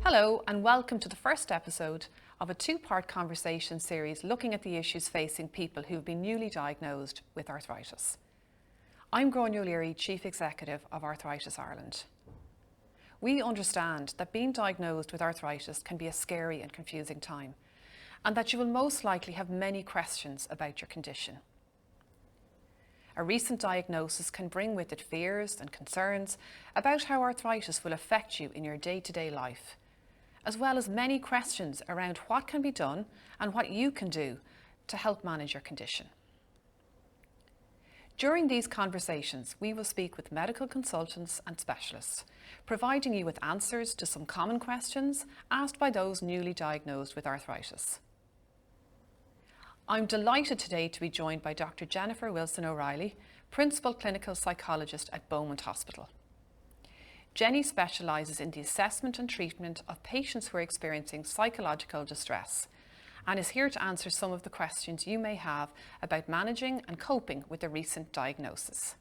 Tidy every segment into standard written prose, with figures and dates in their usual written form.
Hello and welcome to the first episode of a two-part conversation series looking at the issues facing people who've been newly diagnosed with arthritis. I'm Gráinne O'Leary, Chief Executive of Arthritis Ireland. We understand that being diagnosed with arthritis can be a scary and confusing time, and that you will most likely have many questions about your condition. A recent diagnosis can bring with it fears and concerns about how arthritis will affect you in your day-to-day life, as well as many questions around what can be done and what you can do to help manage your condition. During these conversations, we will speak with medical consultants and specialists, providing you with answers to some common questions asked by those newly diagnosed with arthritis. I'm delighted today to be joined by Dr. Jennifer Wilson O'Reilly, Principal Clinical Psychologist at Beaumont Hospital. Jenny specialises in the assessment and treatment of patients who are experiencing psychological distress and is here to answer some of the questions you may have about managing and coping with the recent diagnosis.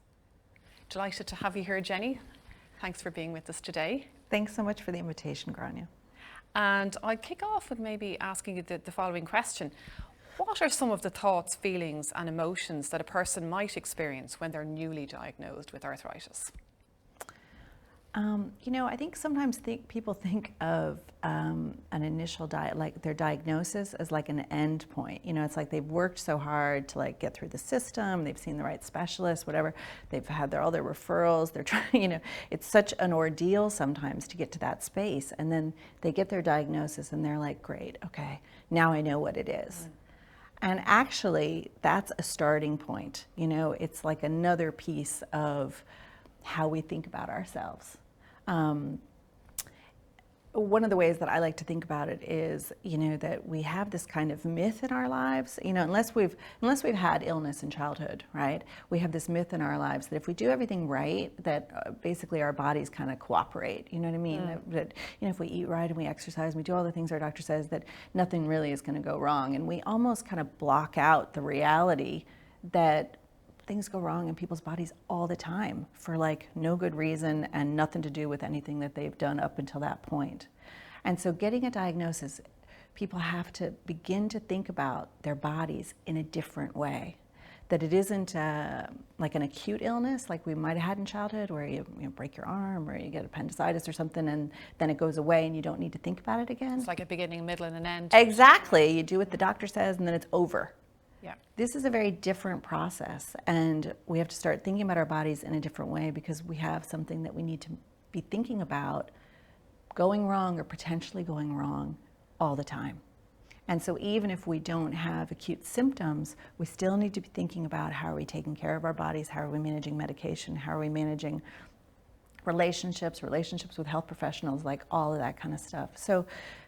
Delighted to have you here, Jenny. Thanks for being with us today. Thanks so much for the invitation, Gráinne. And I'll kick off with maybe asking you the following question. What are some of the thoughts, feelings and emotions that a person might experience when they're newly diagnosed with arthritis? I think sometimes people think of an initial their diagnosis as like an end point. It's like they've worked so hard to get through the system, they've seen the right specialist, whatever, they've had all their referrals, they're trying, it's such an ordeal sometimes to get to that space. And then they get their diagnosis and they're like, great, okay, now I know what it is. And actually, that's a starting point. It's like another piece of how we think about ourselves. One of the ways that I like to think about it is, that we have this kind of myth in our lives, unless we've had illness in childhood, right? We have this myth in our lives that if we do everything right, that basically our bodies kind of cooperate, you know what I mean? That if we eat right and we exercise and we do all the things our doctor says, that nothing really is going to go wrong. And we almost kind of block out the reality that things go wrong in people's bodies all the time for no good reason and nothing to do with anything that they've done up until that point. And so getting a diagnosis, people have to begin to think about their bodies in a different way. That it isn't like an acute illness like we might have had in childhood where you break your arm or you get appendicitis or something and then it goes away and you don't need to think about it again. It's like a beginning, middle and an end. Exactly. You do what the doctor says and then it's over. Yeah. This is a very different process and we have to start thinking about our bodies in a different way because we have something that we need to be thinking about going wrong or potentially going wrong all the time. And so even if we don't have acute symptoms, we still need to be thinking about how are we taking care of our bodies, how are we managing medication, how are we managing relationships with health professionals, all of that kind of stuff. So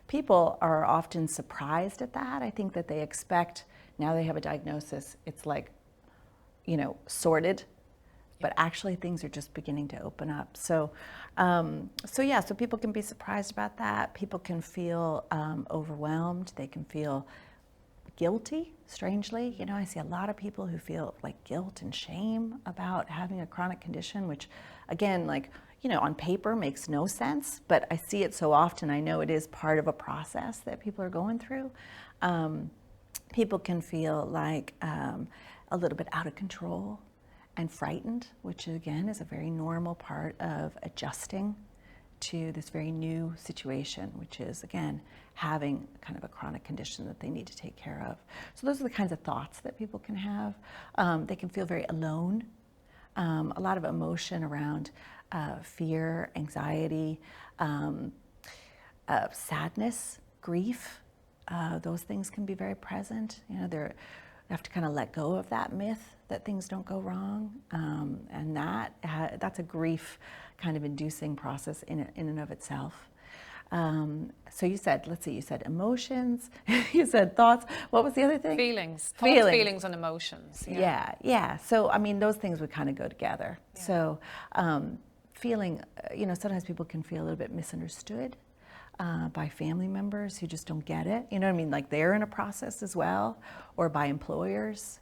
people are often surprised at that. I think that they expect now they have a diagnosis, it's sorted, but actually things are just beginning to open up. So people can be surprised about that. People can feel overwhelmed. They can feel guilty, strangely. I see a lot of people who feel guilt and shame about having a chronic condition, which again, on paper makes no sense, but I see it so often. I know it is part of a process that people are going through. People can feel a little bit out of control and frightened, which again is a very normal part of adjusting to this very new situation, which is again having kind of a chronic condition that they need to take care of. So those are the kinds of thoughts that people can have. They can feel very alone, a lot of emotion around fear, anxiety, sadness, grief. Those things can be very present. They have to kind of let go of that myth that things don't go wrong, and that's a grief kind of inducing process in and of itself. So you said emotions, you said thoughts. What was the other thing? Feelings. Thoughts, feelings and emotions. Yeah. So those things would kind of go together. Yeah. So feeling, sometimes people can feel a little bit misunderstood by family members who just don't get it. They're in a process as well, or by employers.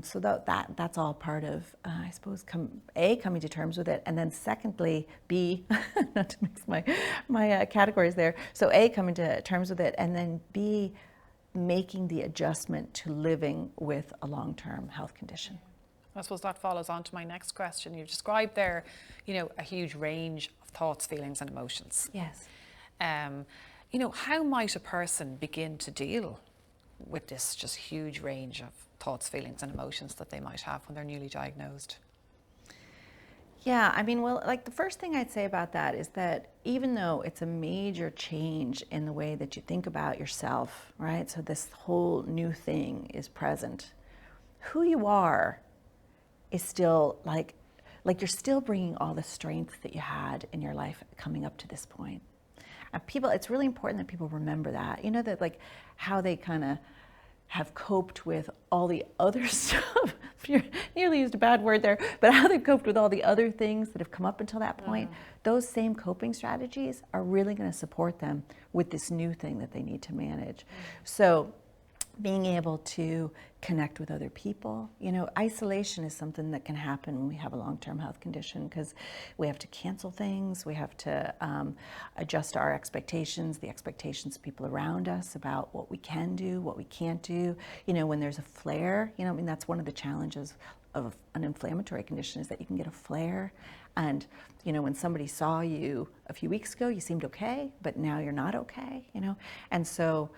So that's all part of, I suppose, coming to terms with it, and then secondly, B, not to mix my categories there. So A, coming to terms with it, and then B, making the adjustment to living with a long-term health condition. I suppose that follows on to my next question. You've described there, a huge range of thoughts, feelings, and emotions. Yes. How might a person begin to deal with this just huge range of thoughts, feelings, and emotions that they might have when they're newly diagnosed? Yeah, I mean, well, like the first thing I'd say about that is that even though it's a major change in the way that you think about yourself, right? So this whole new thing is present. Who you are is still like you're still bringing all the strength that you had in your life coming up to this point. And it's really important that people remember that, that like how they kind of have coped with all the other stuff. You nearly used a bad word there, but how they've coped with all the other things that have come up until that point, those same coping strategies are really going to support them with this new thing that they need to manage. So being able to connect with other people. Isolation is something that can happen when we have a long-term health condition because we have to cancel things, we have to adjust our expectations, the expectations of people around us about what we can do, what we can't do. When there's a flare, that's one of the challenges of an inflammatory condition is that you can get a flare. And, when somebody saw you a few weeks ago, you seemed okay, but now you're not okay, And so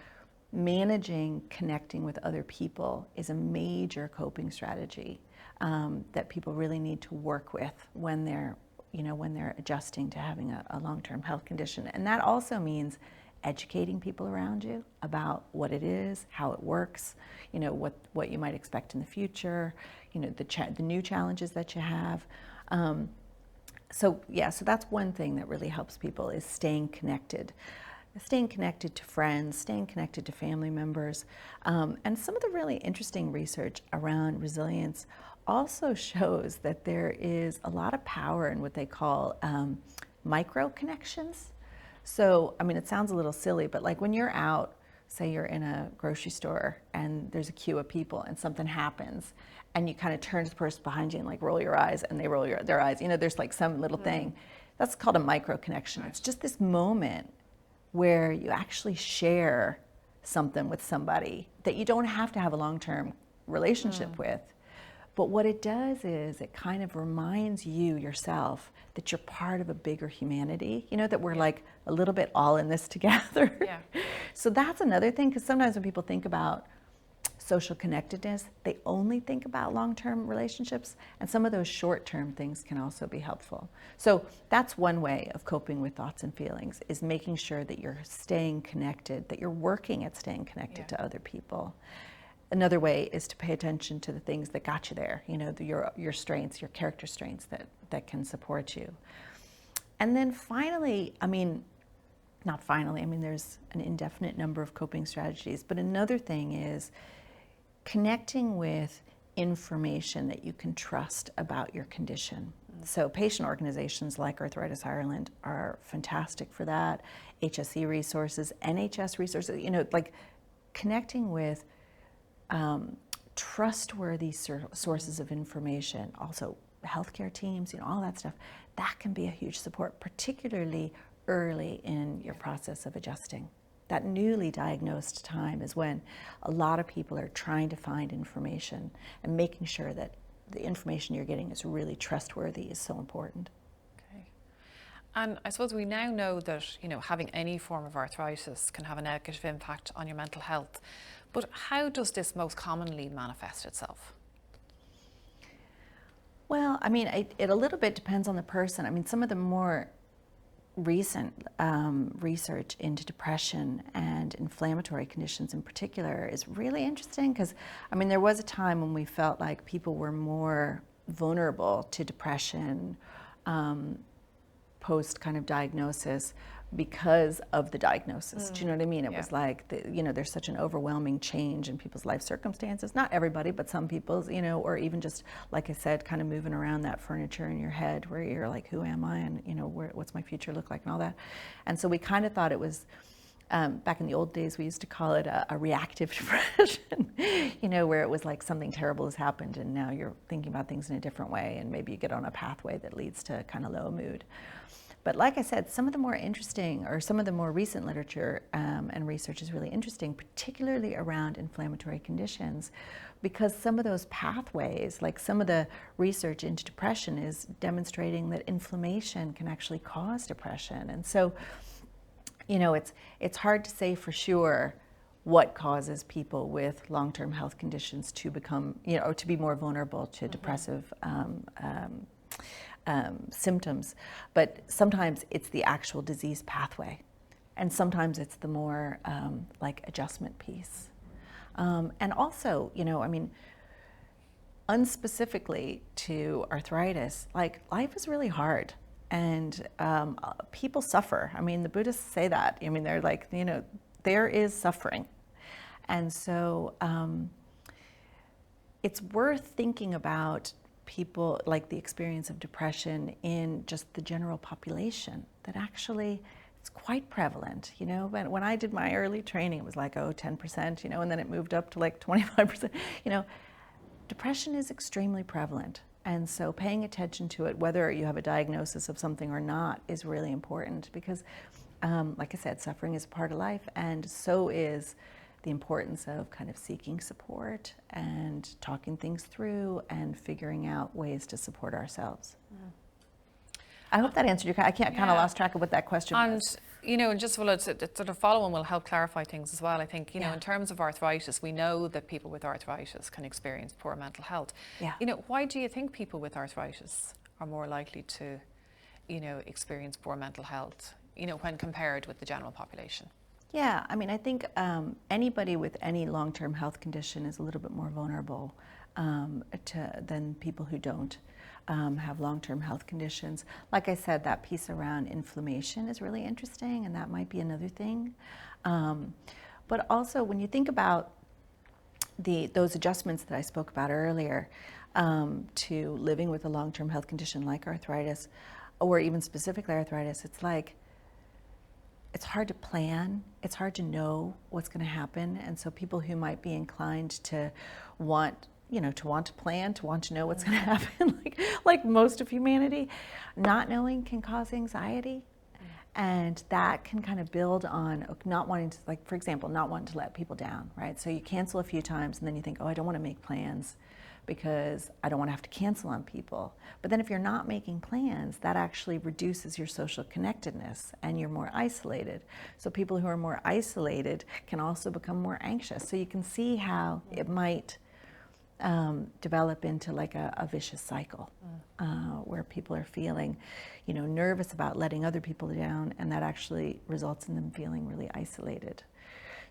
managing connecting with other people is a major coping strategy that people really need to work with when they're adjusting to having a long-term health condition. And that also means educating people around you about what it is, how it works, what you might expect in the future, the new challenges that you have. So that's one thing that really helps people is staying connected to friends, staying connected to family members. And some of the really interesting research around resilience also shows that there is a lot of power in what they call micro connections. So, it sounds a little silly, but like when you're out, say you're in a grocery store and there's a queue of people and something happens and you kind of turn to the person behind you and like roll your eyes and they roll their eyes, there's like some little thing. That's called a micro connection. It's just this moment where you actually share something with somebody that you don't have to have a long-term relationship with. But what it does is it kind of reminds you yourself that you're part of a bigger humanity, that we're like a little bit all in this together. Yeah. So that's another thing, because sometimes when people think about social connectedness, they only think about long-term relationships, and some of those short-term things can also be helpful. So that's one way of coping with thoughts and feelings, is making sure that you're staying connected, that you're working at staying connected to other people. Another way is to pay attention to the things that got you there, your strengths, your character strengths that can support you. And then finally, there's an indefinite number of coping strategies, but another thing is connecting with information that you can trust about your condition. So patient organizations like Arthritis Ireland are fantastic for that. HSE resources, NHS resources, like connecting with trustworthy sources of information, also healthcare teams, all that stuff, that can be a huge support, particularly early in your process of adjusting. That newly diagnosed time is when a lot of people are trying to find information, and making sure that the information you're getting is really trustworthy is so important. Okay. And I suppose we now know that, having any form of arthritis can have a negative impact on your mental health. But how does this most commonly manifest itself? Well, it a little bit depends on the person. Some of the more recent research into depression and inflammatory conditions in particular is really interesting, because there was a time when we felt like people were more vulnerable to depression post kind of diagnosis because of the diagnosis. Do you know what I mean? It was like, there's such an overwhelming change in people's life circumstances. Not everybody, but some people's, or even just, like I said, kind of moving around that furniture in your head where you're like, who am I? And, what's my future look like and all that. And so we kind of thought it was back in the old days, we used to call it a reactive depression, where it was like something terrible has happened and now you're thinking about things in a different way, and maybe you get on a pathway that leads to kind of low mood. But like I said, some of the more interesting, or some of the more recent literature and research is really interesting, particularly around inflammatory conditions, because some of those pathways, like some of the research into depression is demonstrating that inflammation can actually cause depression. And so, it's hard to say for sure what causes people with long-term health conditions to become, or to be more vulnerable to depressive symptoms, but sometimes it's the actual disease pathway, and sometimes it's the more like adjustment piece. And also, unspecifically to arthritis, like life is really hard, and people suffer. The Buddhists say that. They're like, there is suffering, and so it's worth thinking about people, like the experience of depression in just the general population, that actually it's quite prevalent. When I did my early training, it was like 10%, and then it moved up to like 25%. Depression is extremely prevalent, and so paying attention to it, whether you have a diagnosis of something or not, is really important, because like I said, suffering is a part of life, and so is the importance of kind of seeking support and talking things through and figuring out ways to support ourselves. I hope that answered your question. I kind of lost track of what that question was. And just sort of following will help clarify things as well. I think, in terms of arthritis, we know that people with arthritis can experience poor mental health. Yeah. Why do you think people with arthritis are more likely to, experience poor mental health, when compared with the general population? Yeah, I think anybody with any long-term health condition is a little bit more vulnerable than people who don't have long-term health conditions. Like I said, that piece around inflammation is really interesting, and that might be another thing. But also, when you think about those adjustments that I spoke about earlier to living with a long-term health condition like arthritis, or even specifically arthritis, it's like, it's hard to plan. It's hard to know what's going to happen. And so people who might be inclined to want to plan, to want to know what's going to happen, like most of humanity, not knowing can cause anxiety. And that can kind of build on not wanting to, like, for example, not wanting to let people down, right? So you cancel a few times and then you think, oh, I don't want to make plans because I don't want to have to cancel on people. But then if you're not making plans, that actually reduces your social connectedness and you're more isolated. So people who are more isolated can also become more anxious. So you can see how it might develop into like a vicious cycle where people are feeling, nervous about letting other people down, and that actually results in them feeling really isolated.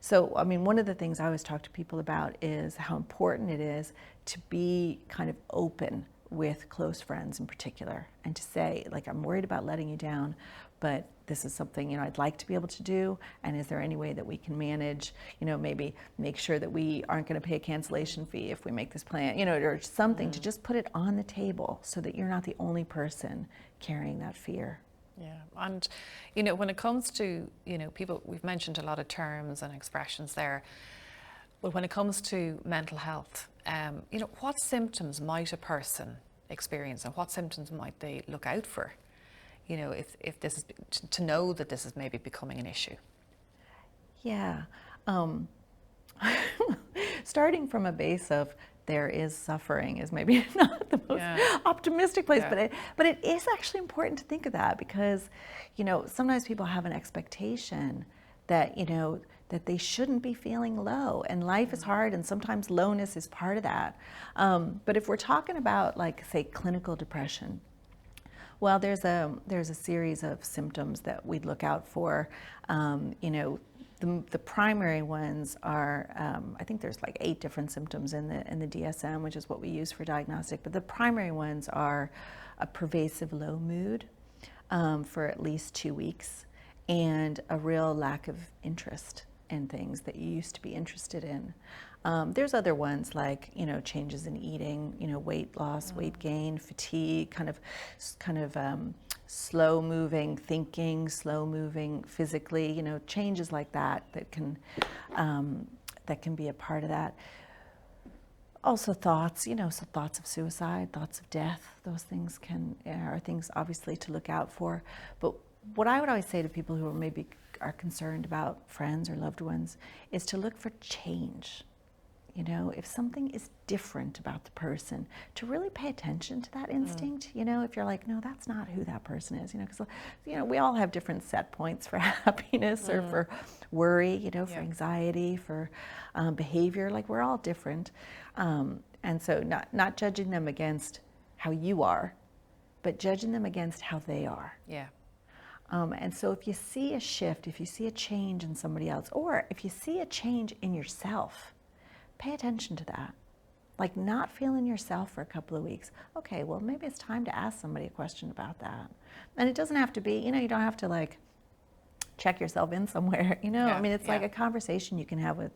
So, one of the things I always talk to people about is how important it is to be kind of open with close friends in particular, and to say, like, I'm worried about letting you down, but this is something, I'd like to be able to do, and is there any way that we can manage, maybe make sure that we aren't going to pay a cancellation fee if we make this plan, or something to just put it on the table so that you're not the only person carrying that fear. Yeah, and when it comes to people, we've mentioned a lot of terms and expressions there, but when it comes to mental health, what symptoms might a person experience, and what symptoms might they look out for? If this is, to know that this is maybe becoming an issue. Yeah, starting from a base of there is suffering is maybe not the most optimistic place, but it is actually important to think of that, because sometimes people have an expectation that that they shouldn't be feeling low, and life is hard, and sometimes lowness is part of that. But if we're talking about, like, say, clinical depression, well, there's a series of symptoms that we'd look out for. The primary ones are, I think there's like 8 different symptoms in the DSM, which is what we use for diagnostic. But the primary ones are a pervasive low mood for at least 2 weeks, and a real lack of interest in things that you used to be interested in. There's other ones like, changes in eating, weight loss, weight gain, fatigue, kind of slow moving thinking, slow moving physically, you know, changes like that that can be a part of that. Also thoughts, you know, so thoughts of suicide, thoughts of death, those things are things obviously to look out for. But what I would always say to people who are concerned about friends or loved ones is to look for change. You know, if something is different about the person, to really pay attention to that instinct. You know, if you're like, no, that's not who that person is, you know, because, you know, we all have different set points for happiness or for worry, you know, for anxiety, for behavior. Like, we're all different. And so not judging them against how you are, but judging them against how they are. Yeah. And so if you see a shift, if you see a change in somebody else, or if you see a change in yourself, pay attention to that. Like, not feeling yourself for a couple of weeks. Okay, well, maybe it's time to ask somebody a question about that. And it doesn't have to be, you know, you don't have to like check yourself in somewhere, you know? I mean, it's like a conversation you can have with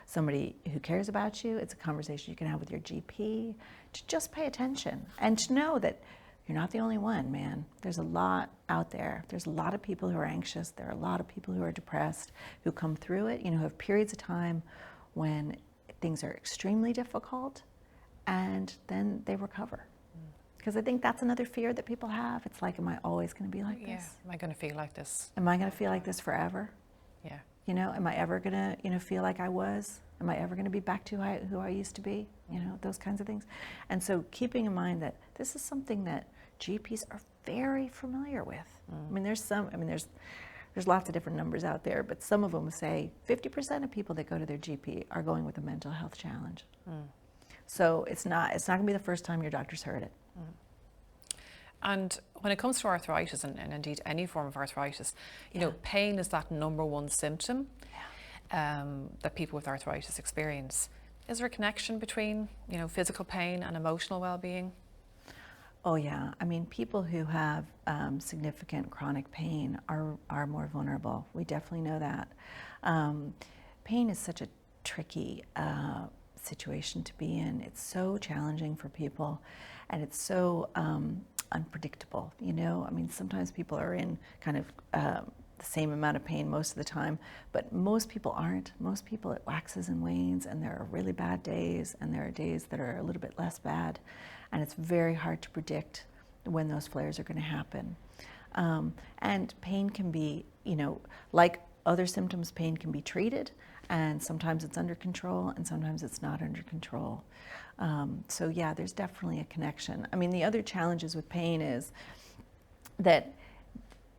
somebody who cares about you. It's a conversation you can have with your GP, to just pay attention and to know that you're not the only one, man. There's a lot out there. There's a lot of people who are anxious. There are a lot of people who are depressed, who come through it, you know, who have periods of time when things are extremely difficult, and then they recover. Because I think that's another fear that people have. It's like, am I always going to be like this? Yeah. Am I going to feel like this? Am I going to feel like this forever? Yeah. You know, am I ever going to, you know, feel like I was? Am I ever going to be back to who I used to be? You know, those kinds of things. And so keeping in mind that this is something that GPs are very familiar with. I mean, there's lots of different numbers out there, but some of them say 50% of people that go to their GP are going with a mental health challenge. So it's not going to be the first time your doctor's heard it. And when it comes to arthritis, and indeed any form of arthritis, you know, pain is that number one symptom that people with arthritis experience. Is there a connection between, you know, physical pain and emotional well-being? Oh yeah, I mean, people who have significant chronic pain are more vulnerable. We definitely know that. Pain is such a tricky situation to be in. It's so challenging for people, and it's so unpredictable, you know? I mean, sometimes people are in kind of the same amount of pain most of the time, but most people aren't. Most people, it waxes and wanes, and there are really bad days, and there are days that are a little bit less bad, and it's very hard to predict when those flares are going to happen. And pain can be, you know, like other symptoms, pain can be treated, and sometimes it's under control, and sometimes it's not under control. So yeah, there's definitely a connection. I mean, the other challenges with pain is that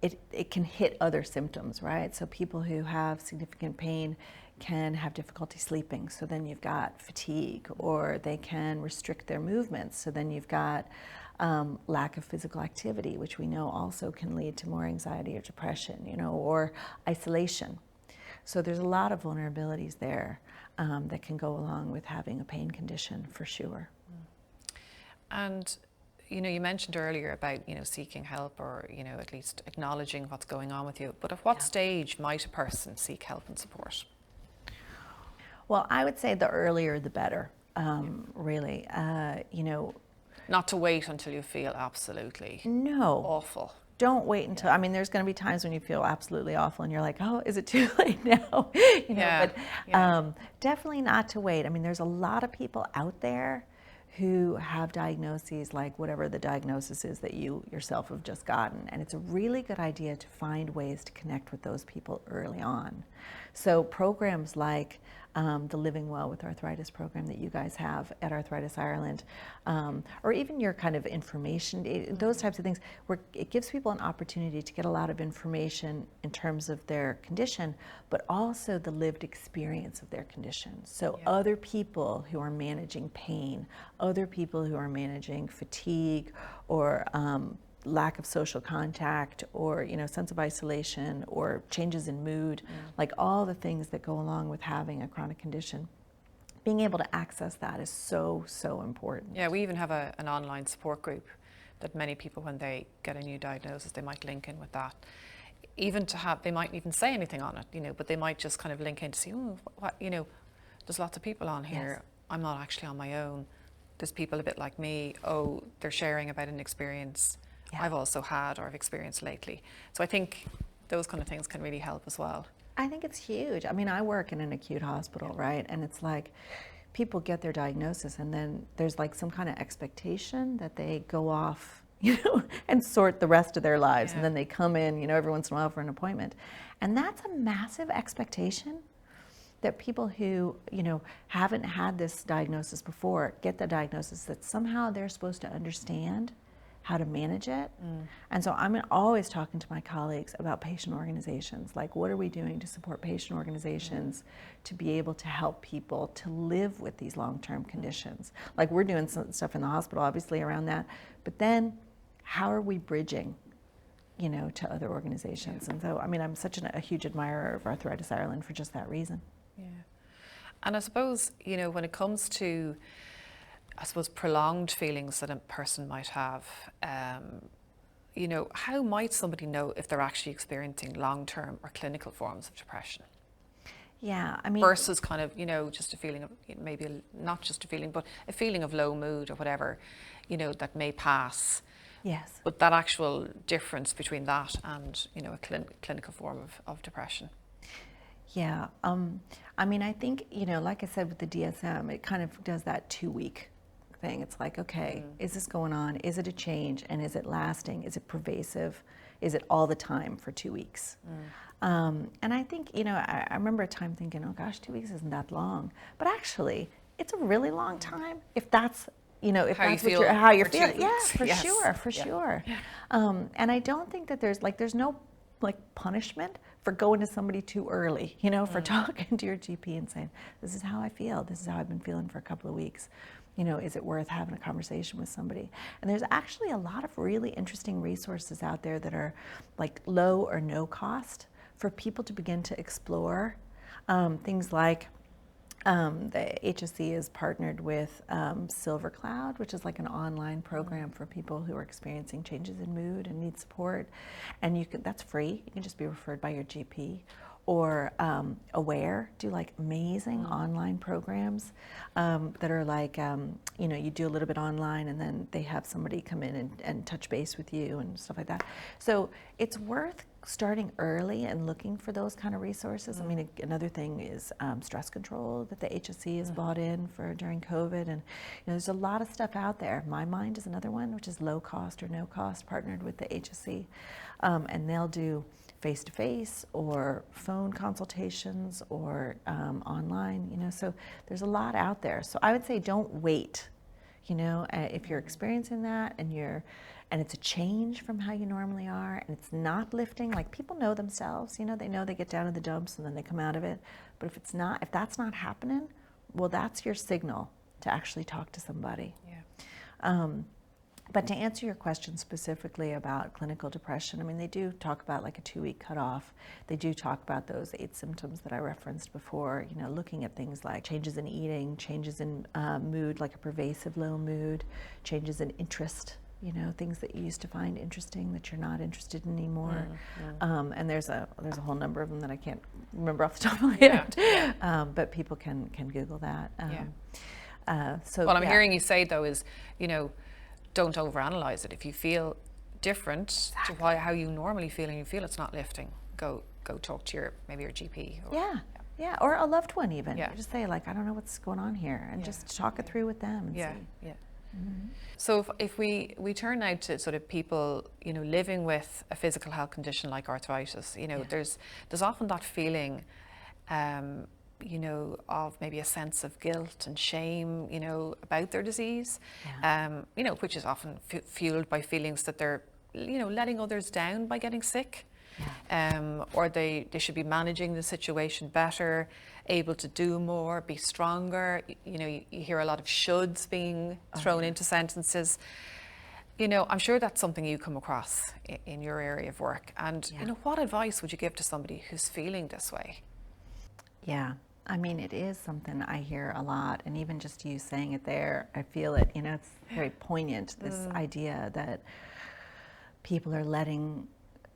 it can hit other symptoms, right? So people who have significant pain can have difficulty sleeping, so then you've got fatigue, or they can restrict their movements, so then you've got lack of physical activity, which we know also can lead to more anxiety or depression, you know, or isolation. So there's a lot of vulnerabilities there that can go along with having a pain condition, for sure. And you know, you mentioned earlier about, you know, seeking help, or, you know, at least acknowledging what's going on with you. But at what stage might a person seek help and support? Well, I would say the earlier the better, really. You know, not to wait until you feel absolutely awful. Don't wait until, I mean, there's going to be times when you feel absolutely awful and you're like, oh, is it too late now? You know, but definitely not to wait. I mean, there's a lot of people out there who have diagnoses like whatever the diagnosis is that you yourself have just gotten. And it's a really good idea to find ways to connect with those people early on. So programs like the Living Well with Arthritis program that you guys have at Arthritis Ireland, or even your kind of information, those types of things, where it gives people an opportunity to get a lot of information in terms of their condition, but also the lived experience of their condition. So other people who are managing pain, other people who are managing fatigue, or lack of social contact, or, you know, sense of isolation, or changes in mood, like all the things that go along with having a chronic condition. Being able to access that is so, so important. Yeah, we even have an online support group that many people, when they get a new diagnosis, they might link in with that. Even to have, they mightn't even say anything on it, you know, but they might just kind of link in to see, oh, what, you know, there's lots of people on here. I'm not actually on my own. There's people a bit like me. Oh, they're sharing about an experience. Yeah. I've also had or have experienced lately. So I think those kind of things can really help as well. I think it's huge. I mean, I work in an acute hospital, right? And it's like people get their diagnosis and then there's like some kind of expectation that they go off, and sort the rest of their lives. And then they come in, every once in a while for an appointment. And that's a massive expectation that people who, haven't had this diagnosis before get the diagnosis, that somehow they're supposed to understand how to manage it. And so I'm always talking to my colleagues about patient organizations, like what are we doing to support patient organizations to be able to help people to live with these long-term conditions. Like we're doing some stuff in the hospital, obviously, around that, but then how are we bridging, to other organizations? And so, I mean, I'm such a huge admirer of Arthritis Ireland for just that reason. Yeah. And I suppose, when it comes to prolonged feelings that a person might have, how might somebody know if they're actually experiencing long-term or clinical forms of depression? Yeah, I mean, versus kind of, just a feeling of, maybe not just a feeling, but a feeling of low mood or whatever, that may pass. yes. But that actual difference between that and, a clinical form of depression. Yeah, I mean, I think, like I said with the DSM, it kind of does that 2-week thing. It's like, okay, is this going on? Is it a change? And is it lasting? Is it pervasive? Is it all the time for 2 weeks? And I think, I remember a time thinking, oh gosh, 2 weeks isn't that long. But actually, it's a really long time if that's, if How that's you what feel how you're for 2 feeling. Yeah, weeks. for Yes. sure, for sure. And I don't think that there's no like punishment for going to somebody too early, for talking to your GP and saying, this is how I feel. This is how I've been feeling for a couple of weeks. Is it worth having a conversation with somebody? And there's actually a lot of really interesting resources out there that are like low or no cost for people to begin to explore. Things like the HSE is partnered with Silver Cloud, which is like an online program for people who are experiencing changes in mood and need support. And that's free. You can just be referred by your GP. Or Aware do like amazing online programs that are like, you do a little bit online and then they have somebody come in and touch base with you and stuff like that. So it's worth starting early and looking for those kind of resources. I mean, another thing is stress control that the HSE has bought in for during COVID. And there's a lot of stuff out there. My Mind is another one, which is low cost or no cost, partnered with the HSE. And they'll do face-to-face or phone consultations or online, so there's a lot out there. So I would say don't wait, if you're experiencing that and it's a change from how you normally are and it's not lifting, like people know themselves, they know they get down in the dumps and then they come out of it. But if that's not happening, well, that's your signal to actually talk to somebody. Yeah. But to answer your question specifically about clinical depression, I mean, they do talk about like a 2-week cutoff. They do talk about those 8 symptoms that I referenced before, looking at things like changes in eating, changes in mood, like a pervasive low mood, changes in interest, things that you used to find interesting that you're not interested in anymore. And there's a whole number of them that I can't remember off the top of my head, but people can Google that. So what I'm hearing you say though is, don't overanalyze it. If you feel different to how you normally feel and you feel it's not lifting, go talk to maybe your GP. Yeah, or a loved one even. Yeah. Just say like, I don't know what's going on here, and just talk it through with them and see. Yeah. So if we turn now to sort of people, living with a physical health condition like arthritis, there's often that feeling, of maybe a sense of guilt and shame, about their disease, which is often fueled by feelings that they're, letting others down by getting sick, or they should be managing the situation better, able to do more, be stronger. You hear a lot of shoulds being thrown into sentences. I'm sure that's something you come across in your area of work. And, what advice would you give to somebody who's feeling this way? Yeah. I mean, it is something I hear a lot, and even just you saying it there, I feel it, it's very poignant, this idea that people are letting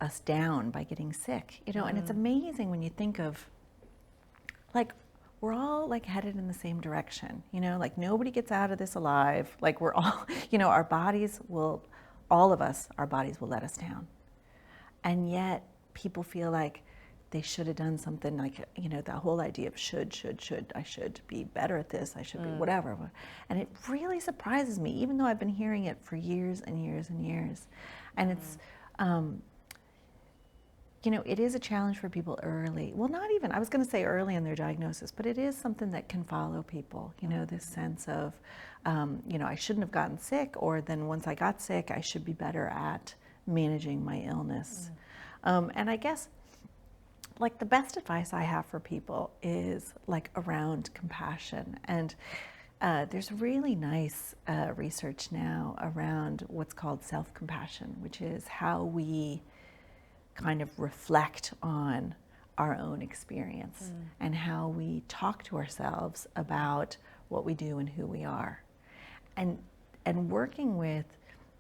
us down by getting sick, and it's amazing when you think of, like, we're all like headed in the same direction, like nobody gets out of this alive, like we're all, our bodies will all of us, our bodies will let us down. And yet people feel like they should have done something, like, you know, the whole idea of should, I should be better at this, I should be whatever. And it really surprises me, even though I've been hearing it for years and years and years. And it's, you know, it is a challenge for people early. Well, not even, I was going to say early in their diagnosis, but it is something that can follow people, you know, this sense of, you know, I shouldn't have gotten sick, or then once I got sick, I should be better at managing my illness. And I guess, like, the best advice I have for people is like around compassion. And there's really nice research now around what's called self-compassion, which is how we kind of reflect on our own experience and how we talk to ourselves about what we do and who we are. And working with,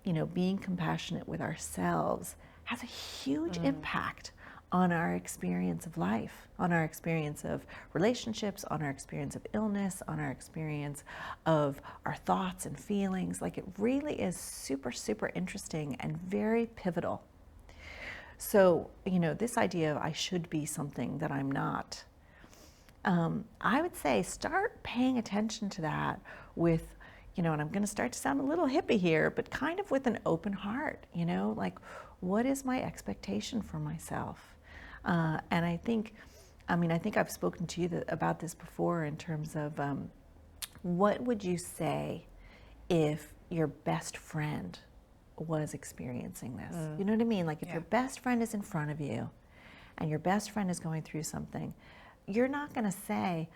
you know, being compassionate with ourselves has a huge impact on our experience of life, on our experience of relationships, on our experience of illness, on our experience of our thoughts and feelings. Like, it really is super, super interesting and very pivotal. So, you know, this idea of I should be something that I'm not, I would say start paying attention to that with, you know, and I'm going to start to sound a little hippie here, but kind of with an open heart, you know, like, what is my expectation for myself? And I think I've spoken to you about this before in terms of what would you say if your best friend was experiencing this? You know what I mean? Like, if your best friend is in front of you and your best friend is going through something, you're not going to say,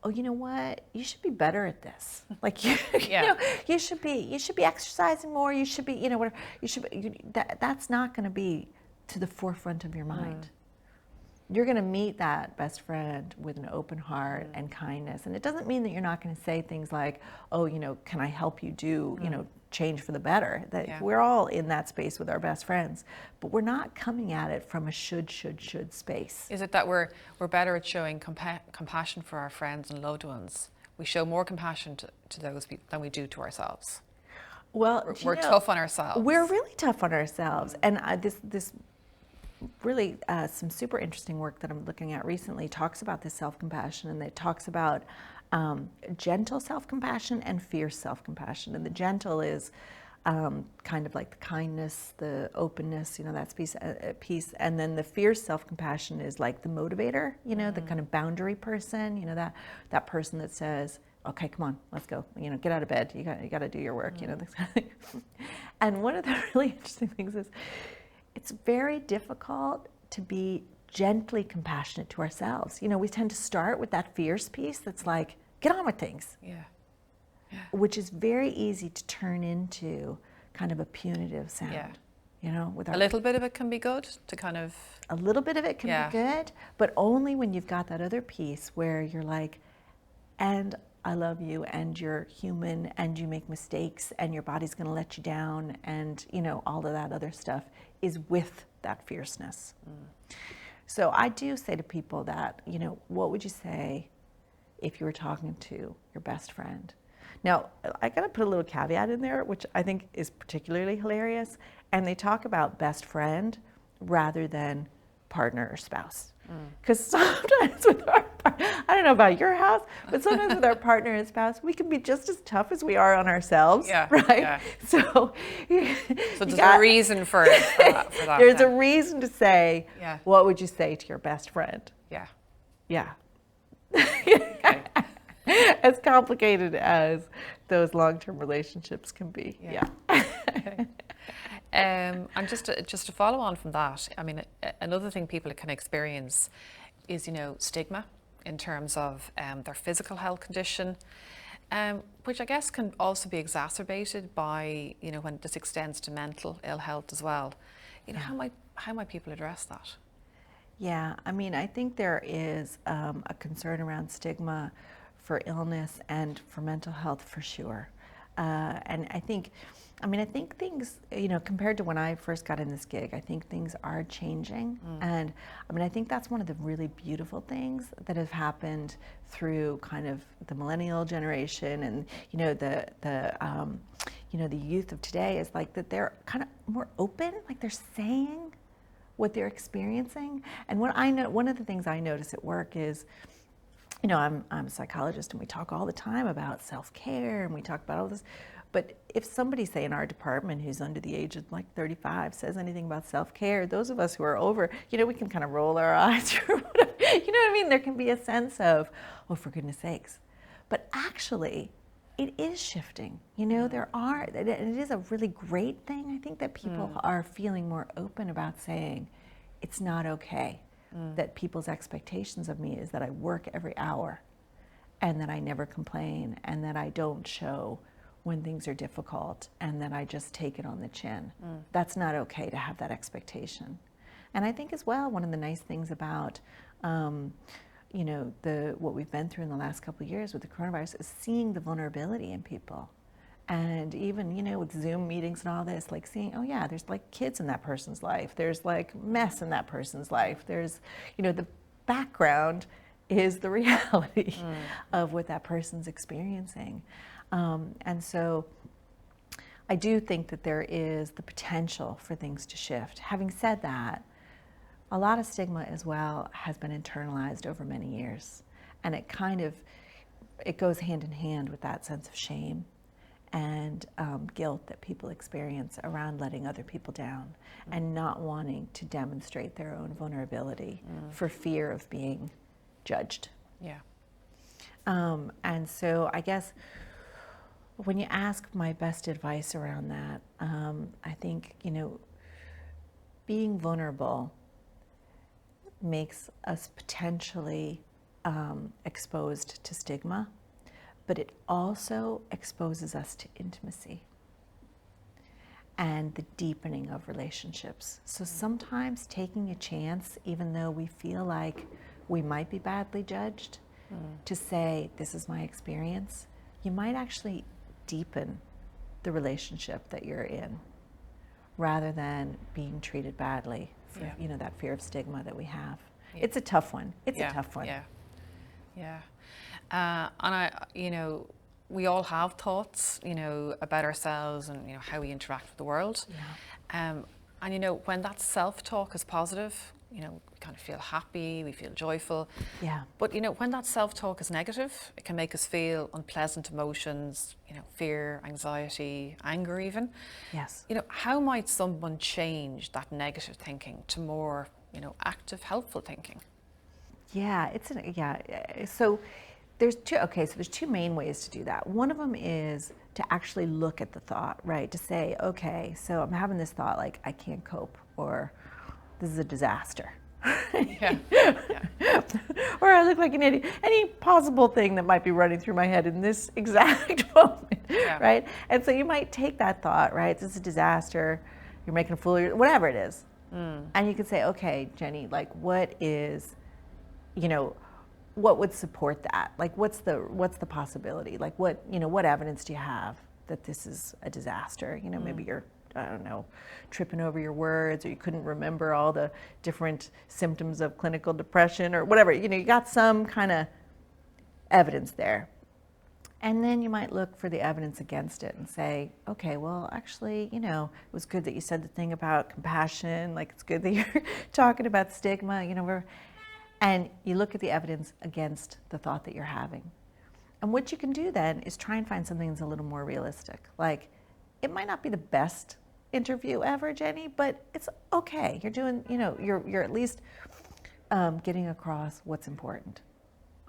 oh, you know what, you should be better at this. Like, you know, you should be exercising more, you should be, you know, whatever, that's not going to be to the forefront of your mind. You're going to meet that best friend with an open heart and kindness. And it doesn't mean that you're not going to say things like, oh, you know, can I help you do, you know, change for the better? That we're all in that space with our best friends, but we're not coming at it from a should space. Is it that we're better at showing compassion for our friends and loved ones? We show more compassion to those people than we do to ourselves. Well, we're tough on ourselves. We're really tough on ourselves. And this really some super interesting work that I'm looking at recently talks about this self-compassion, and it talks about gentle self-compassion and fierce self-compassion. And the gentle is kind of like the kindness, the openness, you know, that's piece. And then the fierce self-compassion is like the motivator, you know, the kind of boundary person, you know, that person that says, okay, come on, let's go, you know, get out of bed, you got to do your work, you know, this kind of thing. And one of the really interesting things is, it's very difficult to be gently compassionate to ourselves. You know, we tend to start with that fierce piece that's like, get on with things. Which is very easy to turn into kind of a punitive sound. You know, with a little bit of it can be good to kind of... A little bit of it can be good, but only when you've got that other piece where you're like, and I love you, and you're human, and you make mistakes, and your body's going to let you down, and, you know, all of that other stuff is with that fierceness. So I do say to people that, you know, what would you say if you were talking to your best friend? Now, I got to put a little caveat in there, which I think is particularly hilarious, and they talk about best friend rather than partner or spouse. Because sometimes with our, I don't know about your house, but sometimes with our partner and spouse, we can be just as tough as we are on ourselves, right? So there's a reason for that. There's a reason to say, what would you say to your best friend? As complicated as those long-term relationships can be. And just to follow on from that, I mean, another thing people can experience is, you know, stigma in terms of their physical health condition, which I guess can also be exacerbated by, you know, when this extends to mental ill health as well. You know, how might people address that? Yeah, I mean, I think there is a concern around stigma for illness and for mental health for sure. And I think things, you know, compared to when I first got in this gig, I think things are changing. And I mean, I think that's one of the really beautiful things that have happened through kind of the millennial generation and, you know, the youth of today is like that they're kind of more open, like they're saying what they're experiencing. And one of the things I notice at work is, I'm a psychologist and we talk all the time about self-care and we talk about all this. But if somebody, say in our department who's under the age of like 35 says anything about self-care, those of us who are over, we can kind of roll our eyes or whatever. You know what I mean? There can be a sense of, oh, for goodness sakes. But actually, it is shifting. It is a really great thing. I think that people are feeling more open about saying, it's not okay that people's expectations of me is that I work every hour and that I never complain and that I don't show when things are difficult and that I just take it on the chin. That's not okay to have that expectation. And I think as well, one of the nice things about what we've been through in the last couple of years with the coronavirus is seeing the vulnerability in people. And even, with Zoom meetings and all this, like seeing, oh yeah, there's like kids in that person's life. There's like mess in that person's life. There's, the background is the reality of what that person's experiencing. And so I do think that there is the potential for things to shift. Having said that, a lot of stigma as well has been internalized over many years. And it goes hand in hand with that sense of shame and guilt that people experience around letting other people down and not wanting to demonstrate their own vulnerability for fear of being judged. Yeah. And so I guess when you ask my best advice around that, I think, being vulnerable makes us potentially exposed to stigma, but it also exposes us to intimacy and the deepening of relationships. So sometimes taking a chance, even though we feel like we might be badly judged, to say, this is my experience, you might actually deepen the relationship that you're in rather than being treated badly for, that fear of stigma that we have. Yeah. It's a tough one. It's a tough one. Yeah. And we all have thoughts, about ourselves and, how we interact with the world. Yeah. And when that self-talk is positive, we kind of feel happy, we feel joyful. Yeah. But, when that self-talk is negative, it can make us feel unpleasant emotions, fear, anxiety, anger even. Yes. How might someone change that negative thinking to more, active, helpful thinking? Yeah, so there's two main ways to do that. One of them is to actually look at the thought, right? To say, okay, so I'm having this thought like I can't cope, or this is a disaster. Yeah. Or I look like an idiot. Any possible thing that might be running through my head in this exact moment, right? And so you might take that thought, right? This is a disaster. You're making a fool of yourself, whatever it is. And you can say, okay, Jenny, like what is, what would support that? Like what's the possibility? Like what evidence do you have that this is a disaster? Maybe you're, I don't know, tripping over your words, or you couldn't remember all the different symptoms of clinical depression or whatever. You got some kind of evidence there. And then you might look for the evidence against it and say, okay, well, actually, it was good that you said the thing about compassion. Like, it's good that you're talking about stigma, and you look at the evidence against the thought that you're having. And what you can do then is try and find something that's a little more realistic. Like, it might not be the best interview ever, Jenny, but it's okay. You're doing, you're at least getting across what's important,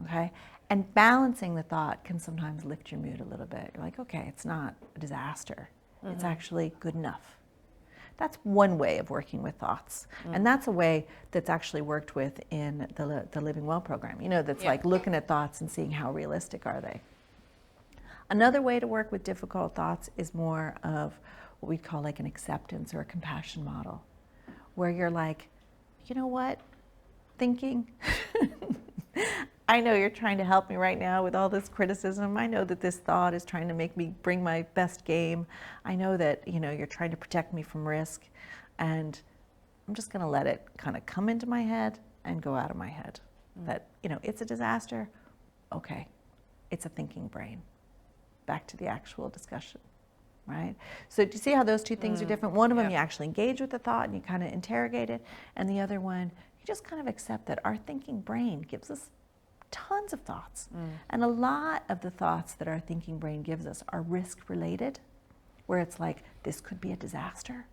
okay? And balancing the thought can sometimes lift your mood a little bit. You're like, okay, it's not a disaster. It's actually good enough. That's one way of working with thoughts. And that's a way that's actually worked with in the Living Well program. That's like looking at thoughts and seeing how realistic are they. Another way to work with difficult thoughts is more of what we'd call like an acceptance or a compassion model, where you're like, you know what, thinking, I know you're trying to help me right now with all this criticism. I know that this thought is trying to make me bring my best game. I know that, you're trying to protect me from risk, and I'm just going to let it kind of come into my head and go out of my head. That, it's a disaster. Okay, it's a thinking brain. Back to the actual discussion. right? So do you see how those two things are different? One of them Yeah. you actually engage with the thought and you kind of interrogate it, and the other one you just kind of accept that our thinking brain gives us tons of thoughts. And a lot of the thoughts that our thinking brain gives us are risk related, where it's like, this could be a disaster.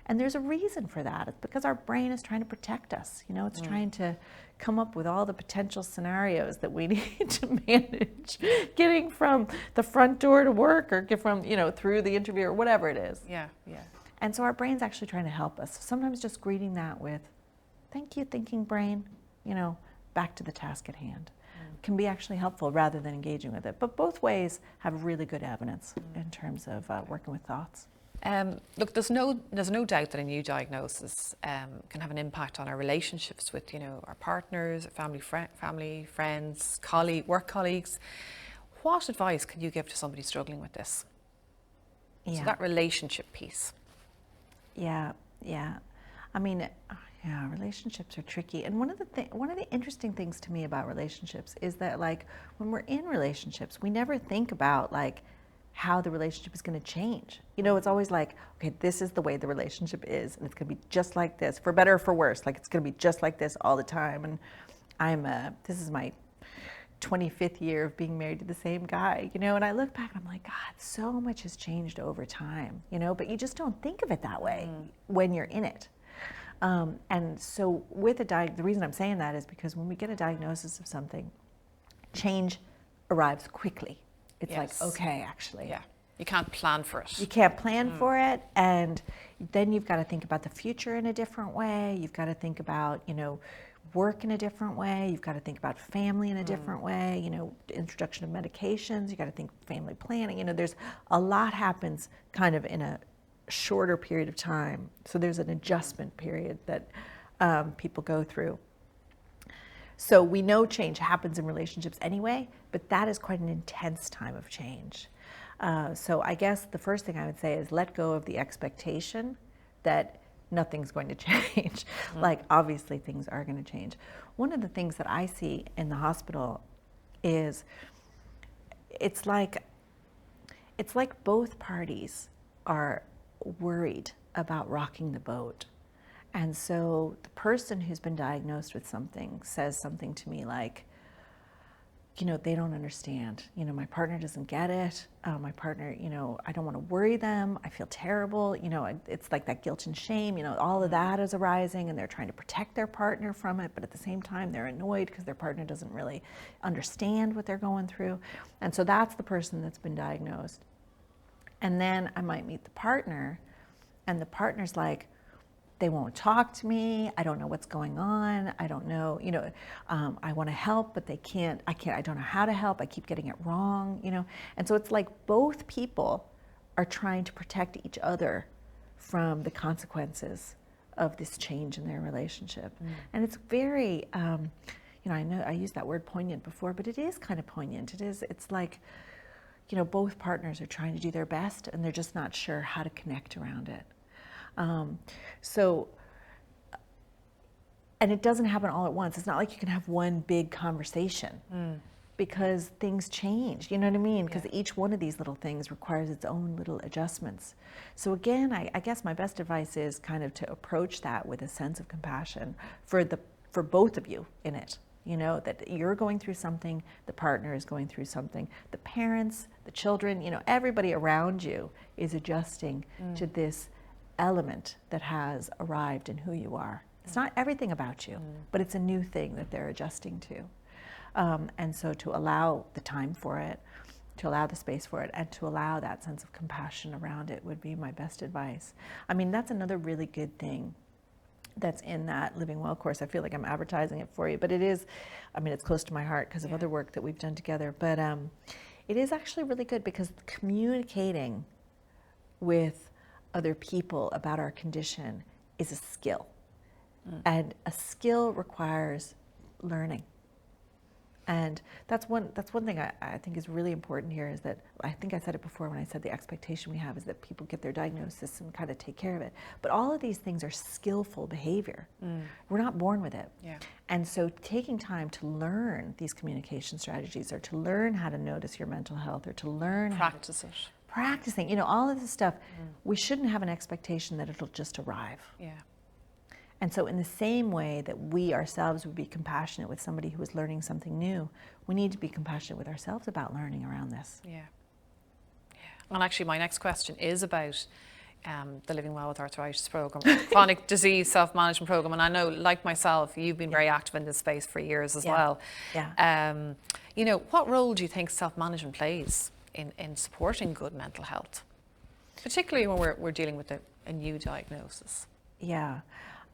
And there's a reason for that. It's because our brain is trying to protect us. You know, it's trying to come up with all the potential scenarios that we need to manage, getting from the front door to work, or get from, you know, through the interview, or whatever it is. Yeah, yeah. And so our brain's actually trying to help us. Sometimes just greeting that with, thank you, thinking brain, you know, back to the task at hand, can be actually helpful rather than engaging with it. But both ways have really good evidence in terms of working with thoughts. Look, there's no doubt that a new diagnosis can have an impact on our relationships with, you know, our partners, family, friends, work colleagues. What advice can you give to somebody struggling with this? Yeah. So that relationship piece. Yeah. I mean, yeah, relationships are tricky. And one of the interesting things to me about relationships is that, like, when we're in relationships, we never think about like how the relationship is going to change. You know, it's always like, okay, this is the way the relationship is, and it's going to be just like this, for better or for worse. Like, it's going to be just like this all the time. And this is my 25th year of being married to the same guy, you know, and I look back and I'm like, God, so much has changed over time, you know, but you just don't think of it that way when you're in it. And so with the reason I'm saying that is because when we get a diagnosis of something, change arrives quickly. It's Yes. like, okay, actually. Yeah. You can't plan for it. You can't plan for it, and then you've got to think about the future in a different way. You've got to think about, you know, work in a different way. You've got to think about family in a different way. You know, the introduction of medications. You got to think family planning. You know, there's a lot happens kind of in a shorter period of time. So there's an adjustment period that people go through. So we know change happens in relationships anyway, but that is quite an intense time of change. So I guess the first thing I would say is let go of the expectation that nothing's going to change. Like, obviously things are going to change. One of the things that I see in the hospital is it's like both parties are worried about rocking the boat. And so the person who's been diagnosed with something says something to me like, you know, they don't understand. You know, my partner doesn't get it. My partner, you know, I don't want to worry them. I feel terrible. You know, it's like that guilt and shame, you know, all of that is arising, and they're trying to protect their partner from it. But at the same time, they're annoyed because their partner doesn't really understand what they're going through. And so that's the person that's been diagnosed. And then I might meet the partner, and the partner's like, they won't talk to me. I don't know what's going on. I don't know, you know, I want to help, but I don't know how to help. I keep getting it wrong, you know. And so it's like both people are trying to protect each other from the consequences of this change in their relationship. And it's very, you know, I know I used that word poignant before, but it is kind of poignant. It's like, you know, both partners are trying to do their best, and they're just not sure how to connect around it. And it doesn't happen all at once. It's not like you can have one big conversation because things change, you know what I mean? Because each one of these little things requires its own little adjustments. So again, I guess my best advice is kind of to approach that with a sense of compassion for both of you in it. You know, that you're going through something, the partner is going through something, the parents, the children, you know, everybody around you is adjusting to this element that has arrived in who you are. It's not everything about you, but it's a new thing that they're adjusting to. And so to allow the time for it, to allow the space for it, and to allow that sense of compassion around it would be my best advice. I mean, that's another really good thing that's in that Living Well course. I feel like I'm advertising it for you, but it is, I mean, it's close to my heart because of other work that we've done together. But it is actually really good because communicating with other people about our condition is a skill. And a skill requires learning. And that's one thing I think is really important here, is that, I think I said it before when I said the expectation we have is that people get their diagnosis and kind of take care of it. But all of these things are skillful behavior. We're not born with it. And so taking time to learn these communication strategies, or to learn how to notice your mental health, or to learn practice practicing, you know, all of this stuff. We shouldn't have an expectation that it'll just arrive. Yeah. And so in the same way that we ourselves would be compassionate with somebody who is learning something new, we need to be compassionate with ourselves about learning around this. Yeah. Yeah. And actually my next question is about the Living Well with Arthritis program, chronic disease self-management program. And I know, like myself, you've been very active in this space for years as well. Yeah. You know, what role do you think self-management plays in supporting good mental health, particularly when we're dealing with a new diagnosis? Yeah.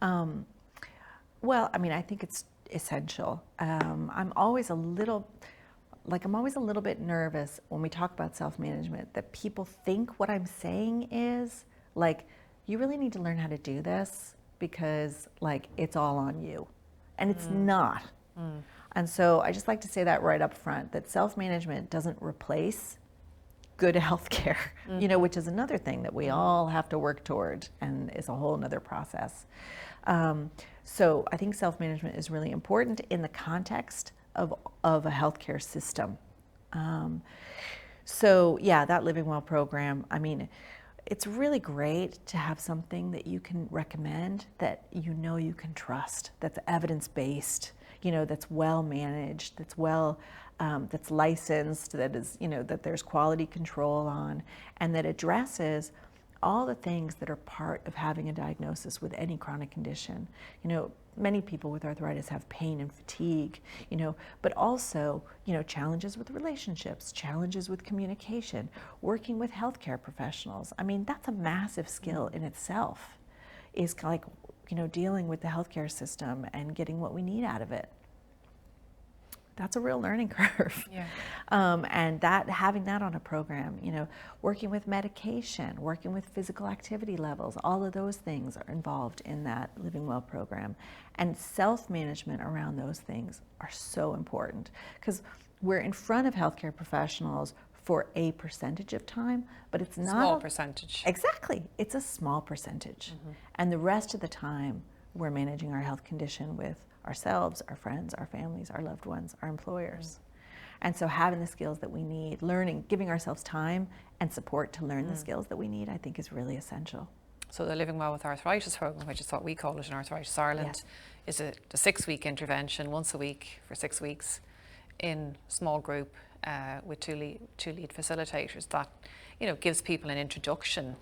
Well, I mean, I think it's essential. I'm always a little bit nervous when we talk about self-management that people think what I'm saying is like, you really need to learn how to do this because like it's all on you, and it's not. And so I just like to say that right up front, that self-management doesn't replace good healthcare, you know, which is another thing that we all have to work toward and is a whole nother process. So I think self-management is really important in the context of a healthcare system. So yeah, that Living Well program, I mean, it's really great to have something that you can recommend that you know you can trust, that's evidence-based, you know, that's well managed, that's well, that's licensed, that is, you know, that there's quality control on, and that addresses all the things that are part of having a diagnosis with any chronic condition. You know, many people with arthritis have pain and fatigue, you know, but also, you know, challenges with relationships, challenges with communication, working with healthcare professionals. I mean, that's a massive skill in itself, is like, you know, dealing with the healthcare system and getting what we need out of it. That's a real learning curve. Yeah. And that, having that on a program, you know, working with medication, working with physical activity levels, all of those things are involved in that Living Well program. And self-management around those things are so important because we're in front of healthcare professionals for a percentage of time, but it's not small percentage. Exactly. It's a small percentage. And the rest of the time, we're managing our health condition with ourselves, our friends, our families, our loved ones, our employers. And so having the skills that we need, learning, giving ourselves time and support to learn the skills that we need, I think is really essential. So the Living Well with Arthritis program, which is what we call it in Arthritis Ireland, is a 6-week intervention, once a week for 6 weeks in small group with two lead facilitators that, you know, gives people an introduction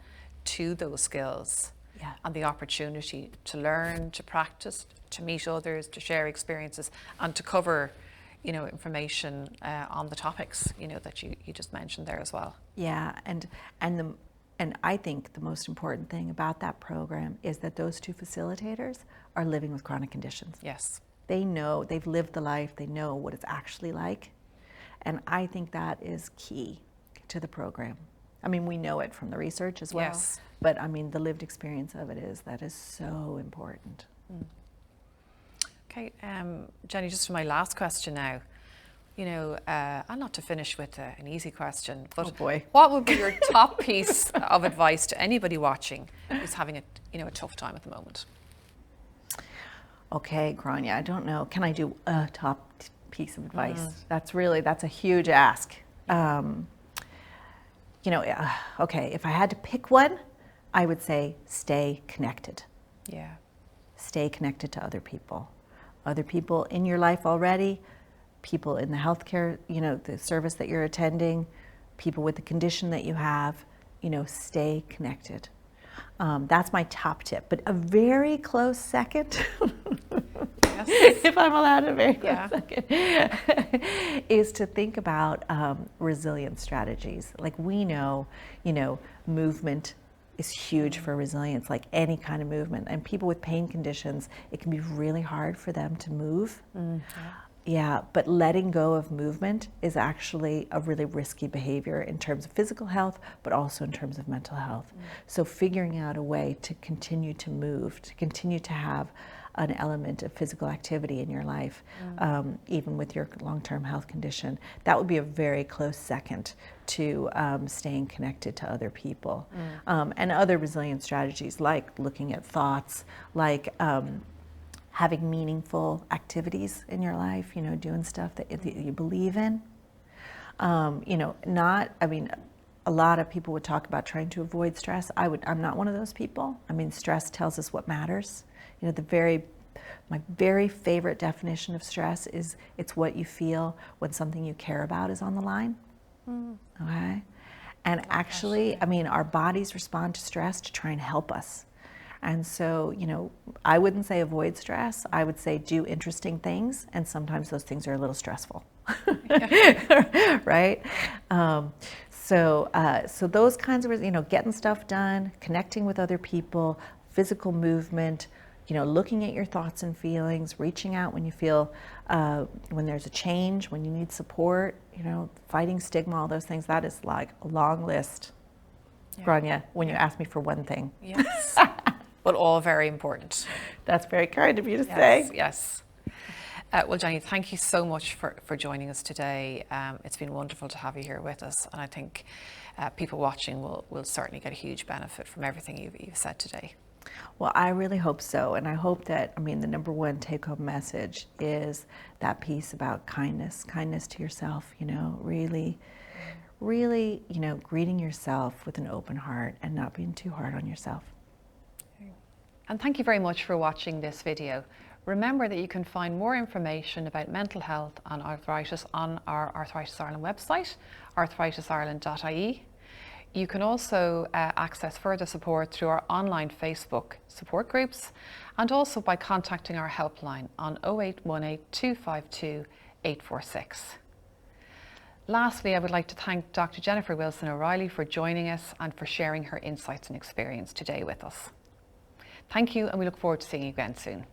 to those skills. Yeah. And the opportunity to learn, to practice, to meet others, to share experiences, and to cover, you know, information on the topics, you know, that you just mentioned there as well. Yeah, and I think the most important thing about that program is that those two facilitators are living with chronic conditions. Yes. They know, they've lived the life, they know what it's actually like, and I think that is key to the program. I mean, we know it from the research as well. Yes. But I mean, the lived experience of it is so important. Okay, Jenny, just for my last question now, you know, and not to finish with an easy question, but oh boy, what would be your top piece of advice to anybody watching who's having a tough time at the moment? Okay, Gráinne, I don't know. Can I do a top piece of advice? That's a huge ask. You know, okay, if I had to pick one, I would say stay connected. Yeah. Stay connected to other people in your life already, people in the healthcare, you know, the service that you're attending, people with the condition that you have, you know, stay connected. That's my top tip. But a very close second, if I'm allowed a very close second, is to think about resilience strategies. Like we know, you know, movement is huge for resilience, like any kind of movement. And people with pain conditions, it can be really hard for them to move. Yeah, but letting go of movement is actually a really risky behavior in terms of physical health, but also in terms of mental health. So figuring out a way to continue to move, to continue to have an element of physical activity in your life, even with your long-term health condition, that would be a very close second to staying connected to other people. And other resilience strategies like looking at thoughts, like having meaningful activities in your life, doing stuff that you believe in. a lot of people would talk about trying to avoid stress. I'm not one of those people. I mean, stress tells us what matters. You know, my very favorite definition of stress is it's what you feel when something you care about is on the line. Okay? And actually, I mean, our bodies respond to stress to try and help us. And so, you know, I wouldn't say avoid stress. I would say do interesting things, and sometimes those things are a little stressful. Right? So those kinds of, you know, getting stuff done, connecting with other people, physical movement, you know, looking at your thoughts and feelings, reaching out when you feel, when there's a change, when you need support, you know, fighting stigma, all those things. That is like a long list, Gráinne, when you ask me for one thing. Yes, but all very important. That's very kind of you to say. Yes. Well, Jenny, thank you so much for joining us today. It's been wonderful to have you here with us, and I think people watching will certainly get a huge benefit from everything you've said today. Well, I really hope so, and I hope that, I mean, the number one take-home message is that piece about kindness to yourself, you know, really, you know, greeting yourself with an open heart and not being too hard on yourself. And thank you very much for watching this video. Remember that you can find more information about mental health and arthritis on our Arthritis Ireland website, arthritisireland.ie. You can also access further support through our online Facebook support groups, and also by contacting our helpline on 0818 252 846. Lastly, I would like to thank Dr. Jennifer Wilson O'Reilly for joining us and for sharing her insights and experience today with us. Thank you, and we look forward to seeing you again soon.